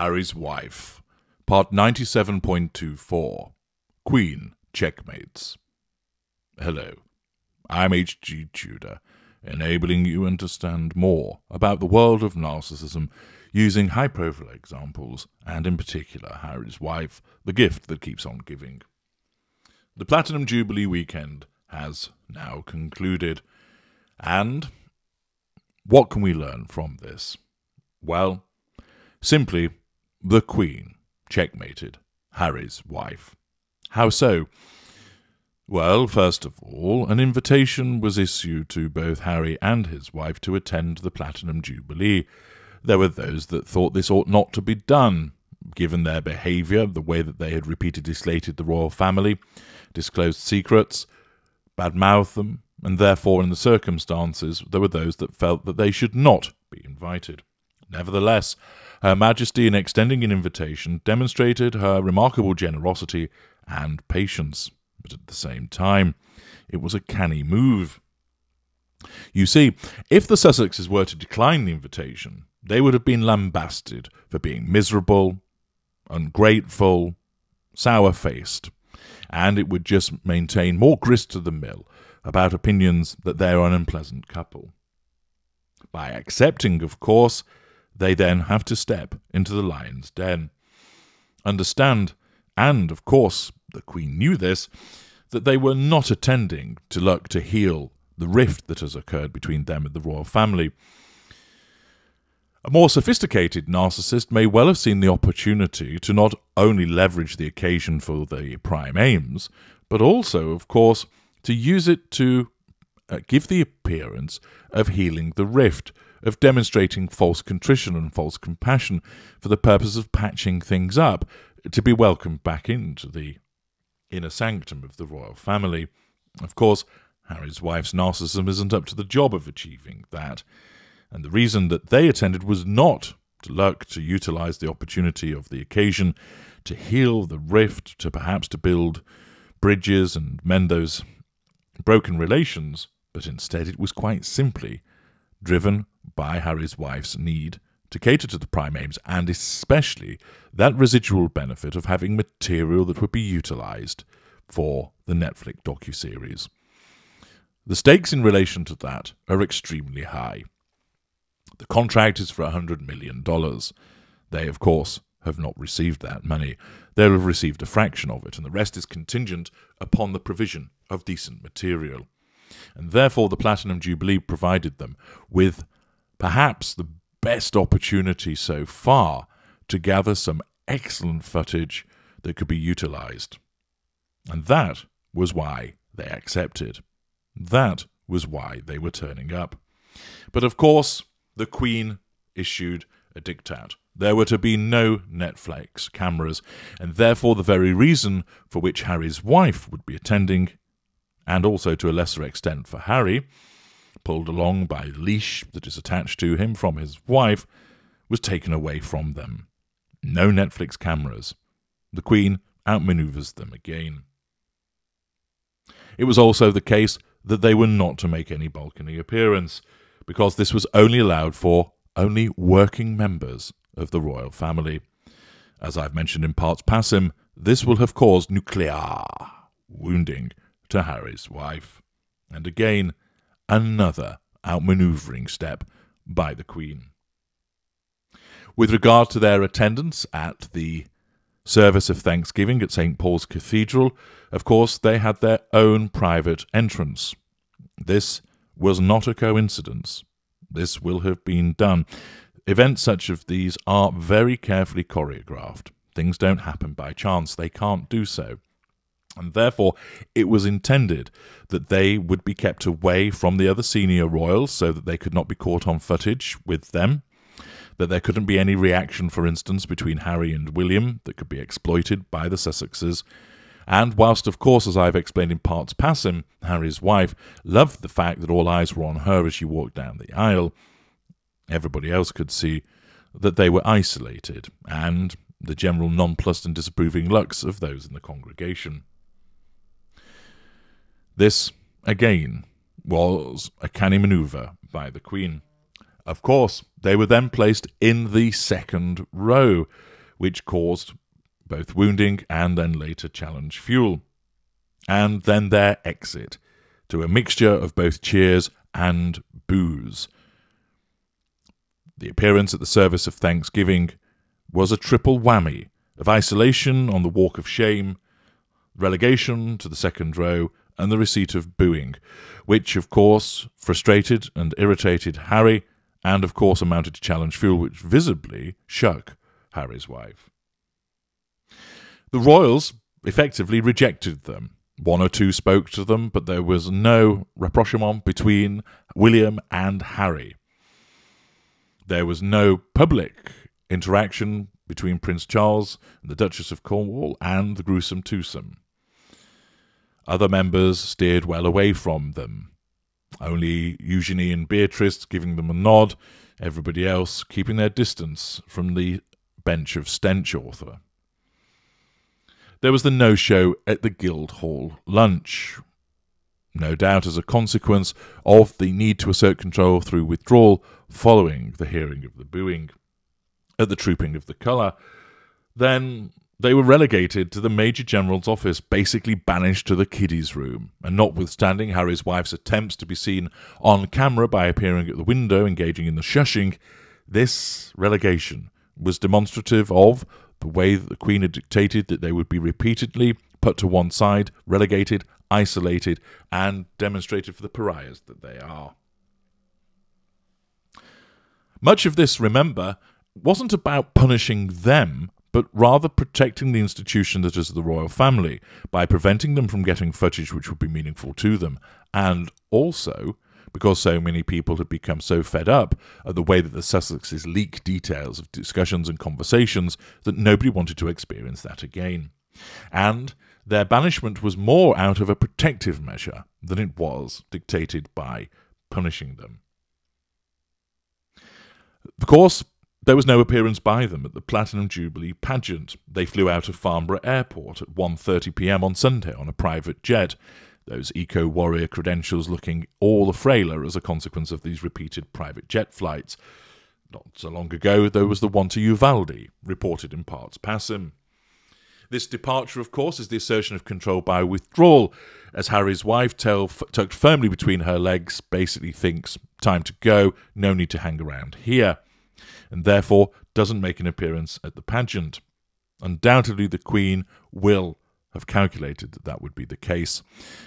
Harry's Wife, Part 97.24, Queen Checkmates. Hello, I'm H.G. Tudor, enabling you to understand more about the world of narcissism using high-profile examples, and in particular Harry's Wife, the gift that keeps on giving. The Platinum Jubilee weekend has now concluded, and what can we learn from this? Well, simply, the Queen checkmated Harry's wife. How so? Well, first of all, an invitation was issued to both Harry and his wife to attend the Platinum Jubilee. There were those that thought this ought not to be done, given their behaviour, the way that they had repeatedly slated the royal family, disclosed secrets, bad-mouthed them, and therefore, in the circumstances, there were those that felt that they should not be invited. Nevertheless, Her Majesty, in extending an invitation, demonstrated her remarkable generosity and patience. But at the same time, it was a canny move. You see, if the Sussexes were to decline the invitation, they would have been lambasted for being miserable, ungrateful, sour-faced, and it would just maintain more grist to the mill about opinions that they are an unpleasant couple. By accepting, of course, they then have to step into the lion's den. Understand, and of course the Queen knew this, that they were not attending to look to heal the rift that has occurred between them and the royal family. A more sophisticated narcissist may well have seen the opportunity to not only leverage the occasion for the prime aims, but also, of course, to use it to give the appearance of healing the rift, of demonstrating false contrition and false compassion for the purpose of patching things up, to be welcomed back into the inner sanctum of the royal family. Of course, Harry's wife's narcissism isn't up to the job of achieving that, and the reason that they attended was not to look to utilise the opportunity of the occasion to heal the rift, to perhaps to build bridges and mend those broken relations, but instead it was quite simply driven by Harry's wife's need to cater to the prime aims, and especially that residual benefit of having material that would be utilised for the Netflix docuseries. The stakes in relation to that are extremely high. The contract is for $100 million. They, of course, have not received that money. They'll have received a fraction of it, and the rest is contingent upon the provision of decent material. And therefore the Platinum Jubilee provided them with perhaps the best opportunity so far to gather some excellent footage that could be utilised. And that was why they accepted. That was why they were turning up. But of course, the Queen issued a diktat. There were to be no Netflix cameras, and therefore the very reason for which Harry's wife would be attending, and also to a lesser extent for Harry, pulled along by the leash that is attached to him from his wife, was taken away from them. No Netflix cameras. The Queen outmanoeuvres them again. It was also the case that they were not to make any balcony appearance, because this was only allowed for only working members of the royal family. As I've mentioned in parts passim, this will have caused nuclear wounding to Harry's wife. And again, another outmanoeuvring step by the Queen. With regard to their attendance at the service of Thanksgiving at St. Paul's Cathedral, of course, they had their own private entrance. This was not a coincidence. This will have been done. Events such as these are very carefully choreographed. Things don't happen by chance. They can't do so. And therefore, it was intended that they would be kept away from the other senior royals so that they could not be caught on footage with them, that there couldn't be any reaction, for instance, between Harry and William that could be exploited by the Sussexes. And whilst, of course, as I've explained in parts passim, Harry's wife loved the fact that all eyes were on her as she walked down the aisle, everybody else could see that they were isolated, and the general nonplussed and disapproving looks of those in the congregation. This, again, was a canny manoeuvre by the Queen. Of course, they were then placed in the second row, which caused both wounding and then later challenge fuel. And then their exit, to a mixture of both cheers and boos. The appearance at the service of Thanksgiving was a triple whammy of isolation on the walk of shame, relegation to the second row, and the receipt of booing, which, of course, frustrated and irritated Harry, and, of course, amounted to challenge fuel, which visibly shook Harry's wife. The royals effectively rejected them. One or two spoke to them, but there was no rapprochement between William and Harry. There was no public interaction between Prince Charles and the Duchess of Cornwall and the gruesome twosome. Other members steered well away from them. Only Eugenie and Beatrice giving them a nod, everybody else keeping their distance from the bench of stench author. There was the no-show at the Guildhall lunch, no doubt as a consequence of the need to assert control through withdrawal following the hearing of the booing. At the trooping of the colour, then they were relegated to the Major General's office, basically banished to the kiddies' room, and notwithstanding Harry's wife's attempts to be seen on camera by appearing at the window engaging in the shushing, this relegation was demonstrative of the way that the Queen had dictated that they would be repeatedly put to one side, relegated, isolated, and demonstrated for the pariahs that they are. Much of this, remember, wasn't about punishing them, but rather protecting the institution that is the royal family by preventing them from getting footage which would be meaningful to them, and also because so many people had become so fed up at the way that the Sussexes leak details of discussions and conversations that nobody wanted to experience that again. And their banishment was more out of a protective measure than it was dictated by punishing them. Of course, there was no appearance by them at the Platinum Jubilee pageant. They flew out of Farnborough Airport at 1:30 p.m. on Sunday on a private jet, those eco-warrior credentials looking all the frailer as a consequence of these repeated private jet flights. Not so long ago, there was the one to Uvalde, reported in parts passim. This departure, of course, is the assertion of control by withdrawal, as Harry's wife, tail tucked firmly between her legs, basically thinks, time to go, no need to hang around here, and therefore doesn't make an appearance at the pageant. Undoubtedly, the Queen will have calculated that that would be the case,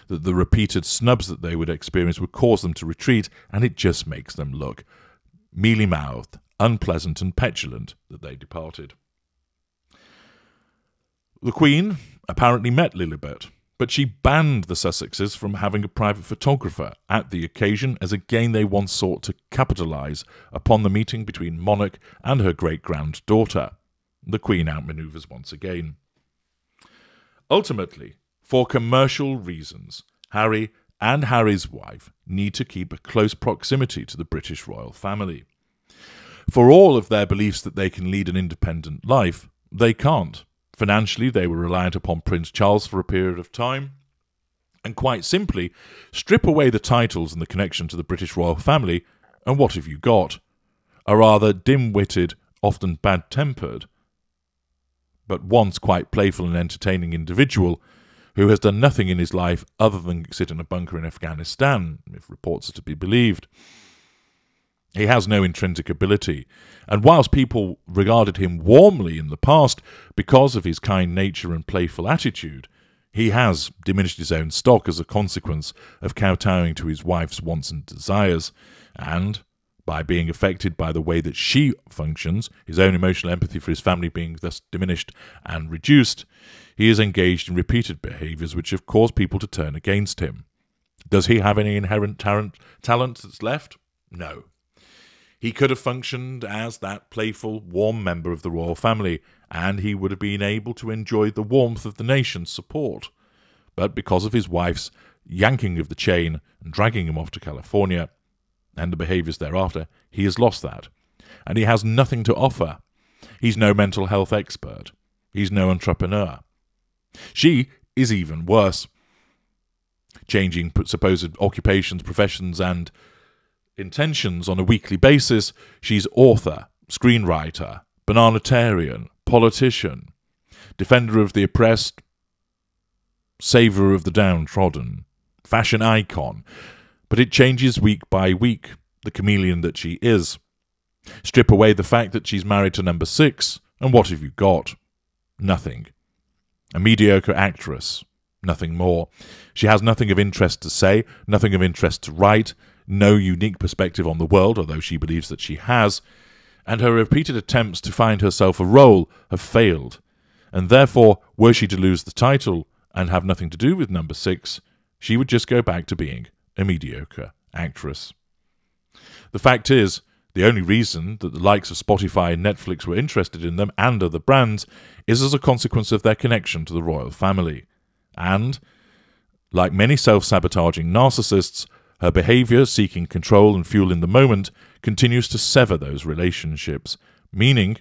that the repeated snubs that they would experience would cause them to retreat, and it just makes them look mealy-mouthed, unpleasant and petulant that they departed. The Queen apparently met Lilibet, but she banned the Sussexes from having a private photographer at the occasion, as again they once sought to capitalise upon the meeting between Monarch and her great-granddaughter. The Queen outmanoeuvres once again. Ultimately, for commercial reasons, Harry and Harry's wife need to keep a close proximity to the British royal family. For all of their beliefs that they can lead an independent life, they can't. Financially, they were reliant upon Prince Charles for a period of time, and quite simply, strip away the titles and the connection to the British royal family, and what have you got? A rather dim-witted, often bad-tempered, but once quite playful and entertaining individual who has done nothing in his life other than sit in a bunker in Afghanistan, if reports are to be believed. He has no intrinsic ability, and whilst people regarded him warmly in the past because of his kind nature and playful attitude, he has diminished his own stock as a consequence of kowtowing to his wife's wants and desires, and by being affected by the way that she functions, his own emotional empathy for his family being thus diminished and reduced, he is engaged in repeated behaviours which have caused people to turn against him. Does he have any inherent talent that's left? No. He could have functioned as that playful, warm member of the royal family, and he would have been able to enjoy the warmth of the nation's support. But because of his wife's yanking of the chain and dragging him off to California, and the behaviours thereafter, he has lost that. And he has nothing to offer. He's no mental health expert. He's no entrepreneur. She is even worse. Changing supposed occupations, professions, and intentions on a weekly basis, she's author, screenwriter, bananatarian, politician, defender of the oppressed, saviour of the downtrodden, fashion icon, but it changes week by week, the chameleon that she is. Strip away the fact that she's married to number 6, and what have you got? Nothing. A mediocre actress. Nothing more. She has nothing of interest to say, nothing of interest to write, no unique perspective on the world, although she believes that she has, and her repeated attempts to find herself a role have failed. And therefore, were she to lose the title and have nothing to do with number 6, she would just go back to being a mediocre actress. The fact is, the only reason that the likes of Spotify and Netflix were interested in them and other brands is as a consequence of their connection to the royal family. And, like many self-sabotaging narcissists, her behaviour, seeking control and fuel in the moment, continues to sever those relationships, meaning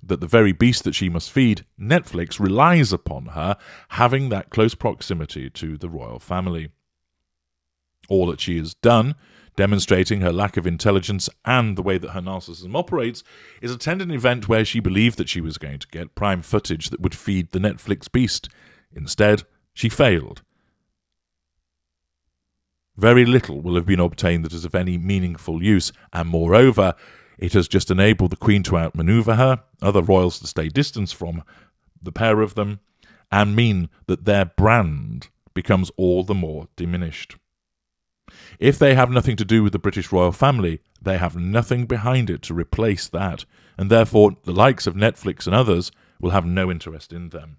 that the very beast that she must feed, Netflix, relies upon her having that close proximity to the royal family. All that she has done, demonstrating her lack of intelligence and the way that her narcissism operates, is attend an event where she believed that she was going to get prime footage that would feed the Netflix beast. Instead, she failed. Very little will have been obtained that is of any meaningful use, and moreover, it has just enabled the Queen to outmaneuver her, other royals to stay distant from the pair of them, and mean that their brand becomes all the more diminished. If they have nothing to do with the British royal family, they have nothing behind it to replace that, and therefore the likes of Netflix and others will have no interest in them.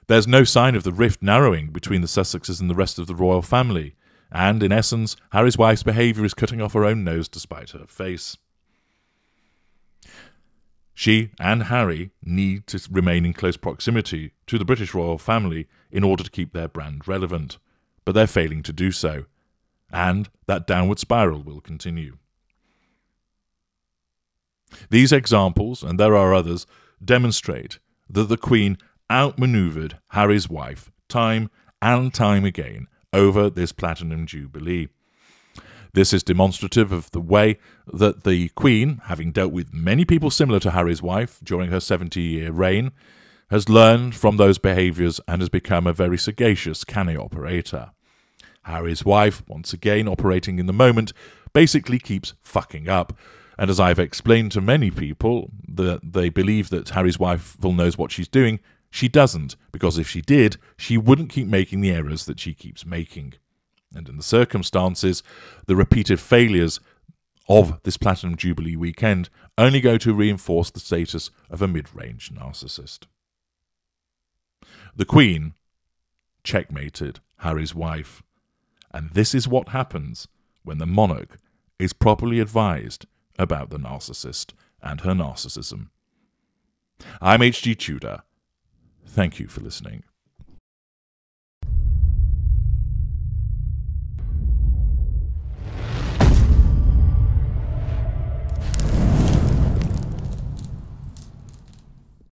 There's no sign of the rift narrowing between the Sussexes and the rest of the royal family, and, in essence, Harry's wife's behaviour is cutting off her own nose to spite her face. She and Harry need to remain in close proximity to the British royal family in order to keep their brand relevant, but they're failing to do so, and that downward spiral will continue. These examples, and there are others, demonstrate that the Queen outmaneuvered Harry's wife time and time again over this Platinum Jubilee. This is demonstrative of the way that the Queen, having dealt with many people similar to Harry's wife during her 70-year reign, has learned from those behaviours and has become a very sagacious canny operator. Harry's wife, once again operating in the moment, basically keeps fucking up. And as I've explained to many people, that they believe that Harry's wife full knows what she's doing. She doesn't, because if she did, she wouldn't keep making the errors that she keeps making. And in the circumstances, the repeated failures of this Platinum Jubilee weekend only go to reinforce the status of a mid-range narcissist. The Queen checkmated Harry's wife, and this is what happens when the monarch is properly advised about the narcissist and her narcissism. I'm H.G. Tudor. Thank you for listening.